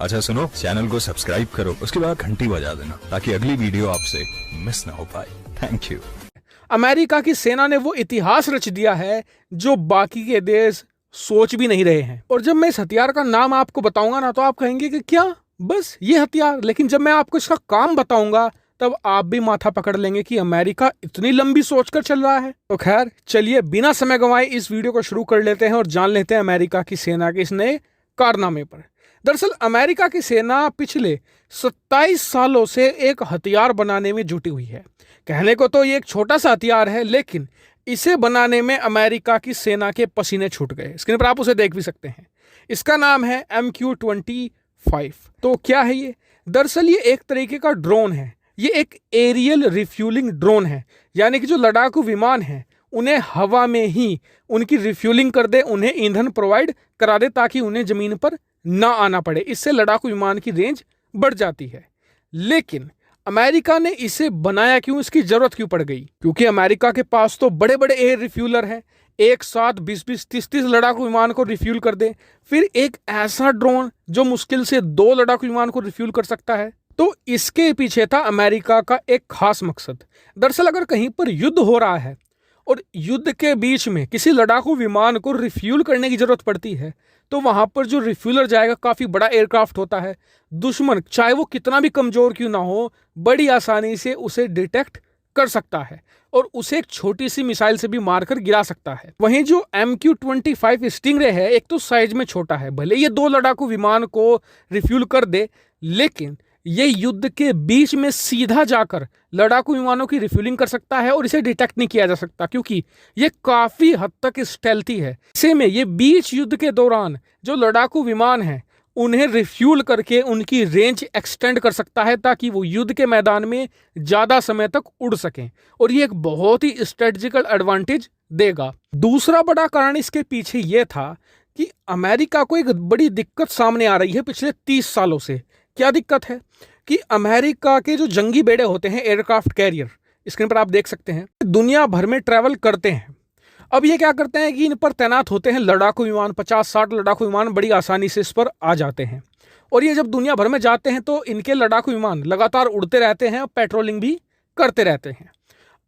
अच्छा सुनो, चैनल को सब्सक्राइब करो, उसके बाद घंटी बजा देना ताकि अगली वीडियो आपसे मिस ना हो पाए। Thank you. अमेरिका की सेना ने वो इतिहास रच दिया है जो बाकी के देश सोच भी नहीं रहे हैं। और जब मैं इस हथियार का नाम आपको बताऊंगा ना तो आप कहेंगे कि क्या बस ये हथियार, लेकिन जब मैं आपको इसका काम बताऊंगा तब आप भी माथा पकड़ लेंगे कि अमेरिका इतनी लंबी सोचकर चल रहा है। तो खैर चलिए बिना समय गंवाए इस वीडियो को शुरू कर लेते हैं और जान लेते हैं अमेरिका की सेना के इस नए कारनामे पर। दरअसल अमेरिका की सेना पिछले 27 सालों से एक हथियार बनाने में जुटी हुई है। कहने को तो ये एक छोटा सा हथियार है, लेकिन इसे बनाने में अमेरिका की सेना के पसीने छूट गए। स्क्रीन पर आप उसे देख भी सकते हैं। इसका नाम है MQ-25। तो क्या है ये? दरअसल ये एक तरीके का ड्रोन है। ये एक एरियल रिफ्यूलिंग ड्रोन है, यानी कि जो लड़ाकू विमान है उन्हें हवा में ही उनकी रिफ्यूलिंग कर दे, उन्हें ईंधन प्रोवाइड करा दे ताकि उन्हें जमीन पर ना आना पड़े। इससे लड़ाकू विमान की रेंज बढ़ जाती है। लेकिन अमेरिका ने इसे बनाया क्यों, इसकी जरूरत क्यों पड़ गई? क्योंकि अमेरिका के पास तो बड़े बड़े एयर रिफ्यूलर हैं, एक साथ 20-20, 30-30 लड़ाकू विमान को रिफ्यूल कर दे। फिर एक ऐसा ड्रोन जो मुश्किल से 2 लड़ाकू विमान को रिफ्यूल कर सकता है। तो इसके पीछे था अमेरिका का एक खास मकसद। दरअसल अगर कहीं पर युद्ध हो रहा है और युद्ध के बीच में किसी लड़ाकू विमान को रिफ्यूल करने की जरूरत पड़ती है तो वहां पर जो रिफ्यूलर जाएगा काफी बड़ा एयरक्राफ्ट होता है। दुश्मन चाहे वो कितना भी कमजोर क्यों ना हो, बड़ी आसानी से उसे डिटेक्ट कर सकता है और उसे एक छोटी सी मिसाइल से भी मारकर गिरा सकता है। वहीं जो MQ-25 स्टिंगरे है, एक तो साइज में छोटा है, भले ये 2 लड़ाकू विमान को रिफ्यूल कर दे, लेकिन ये युद्ध के बीच में सीधा जाकर लड़ाकू विमानों की रिफ्यूलिंग कर सकता है और इसे डिटेक्ट नहीं किया जा सकता क्योंकि ये काफी हद तक स्टेल्थी है। ऐसे में ये बीच युद्ध के दौरान जो लड़ाकू विमान हैं उन्हें रिफ्यूल करके उनकी रेंज एक्सटेंड कर सकता है ताकि वो युद्ध के मैदान में ज्यादा समय तक उड़ सकें, और ये एक बहुत ही स्ट्रेटजिकल एडवांटेज देगा। दूसरा बड़ा कारण इसके पीछे ये था कि अमेरिका को एक बड़ी दिक्कत सामने आ रही है पिछले 30 सालों से। क्या दिक्कत है कि अमेरिका के जो जंगी बेड़े होते हैं, एयरक्राफ्ट कैरियर, स्क्रीन पर आप देख सकते हैं, दुनिया भर में ट्रैवल करते हैं। अब ये क्या करते हैं कि इन पर तैनात होते हैं लड़ाकू विमान, 50-60 लड़ाकू विमान बड़ी आसानी से इस पर आ जाते हैं। और ये जब दुनिया भर में जाते हैं तो इनके लड़ाकू विमान लगातार उड़ते रहते हैं और पेट्रोलिंग भी करते रहते हैं।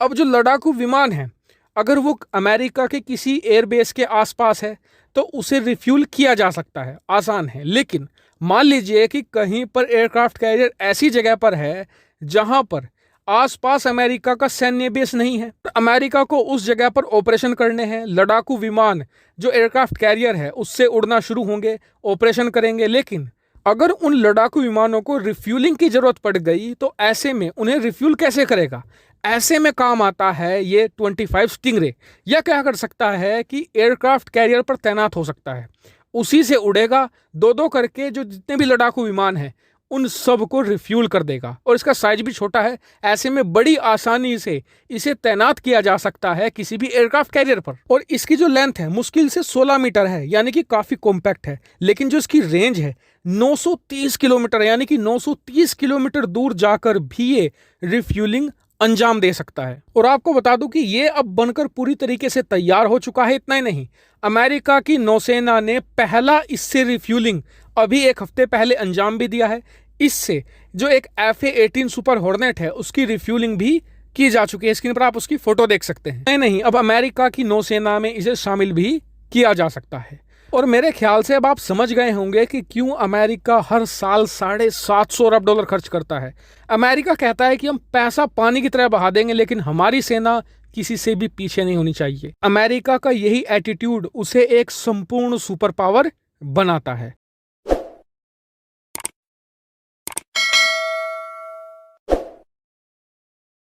अब जो लड़ाकू विमान है, अगर वो अमेरिका के किसी एयरबेस के आसपास है तो उसे रिफ्यूल किया जा सकता है, आसान है। लेकिन मान लीजिए कि कहीं पर एयरक्राफ्ट कैरियर ऐसी जगह पर है जहां पर आसपास अमेरिका का सैन्य बेस नहीं है, तो अमेरिका को उस जगह पर ऑपरेशन करने हैं। लड़ाकू विमान जो एयरक्राफ्ट कैरियर है उससे उड़ना शुरू होंगे, ऑपरेशन करेंगे। लेकिन अगर उन लड़ाकू विमानों को रिफ्यूलिंग की जरूरत पड़ गई तो ऐसे में उन्हें रिफ्यूल कैसे करेगा? ऐसे में काम आता है ये 25 स्टिंगरे। यह क्या कर सकता है कि एयरक्राफ्ट कैरियर पर तैनात हो सकता है, उसी से उड़ेगा, 2-2 करके जो जितने भी लड़ाकू विमान हैं उन सब को रिफ्यूल कर देगा। और इसका साइज भी छोटा है, ऐसे में बड़ी आसानी से इसे तैनात किया जा सकता है किसी भी एयरक्राफ्ट कैरियर पर। और इसकी जो लेंथ है मुश्किल से 16 मीटर है, यानी कि काफी कॉम्पैक्ट है। लेकिन जो इसकी रेंज है 930 किलोमीटर, यानी कि 930 किलोमीटर दूर जाकर भी ये रिफ्यूलिंग अंजाम दे सकता है। और आपको बता दूं कि ये अब बनकर पूरी तरीके से तैयार हो चुका है। इतना ही नहीं, अमेरिका की नौसेना ने पहला इससे रिफ्यूलिंग अभी 1 हफ्ते पहले अंजाम भी दिया है। इससे जो एक FA-18 सुपर हॉर्नेट है उसकी रिफ्यूलिंग भी की जा चुकी है। स्क्रीन पर आप उसकी फोटो देख सकते हैं। नहीं, अब अमेरिका की नौसेना में इसे शामिल भी किया जा सकता है। और मेरे ख्याल से अब आप समझ गए होंगे कि क्यों अमेरिका हर साल $750 अरब खर्च करता है। अमेरिका कहता है कि हम पैसा पानी की तरह बहा देंगे, लेकिन हमारी सेना किसी से भी पीछे नहीं होनी चाहिए। अमेरिका का यही एटीट्यूड उसे एक संपूर्ण सुपर पावर बनाता है।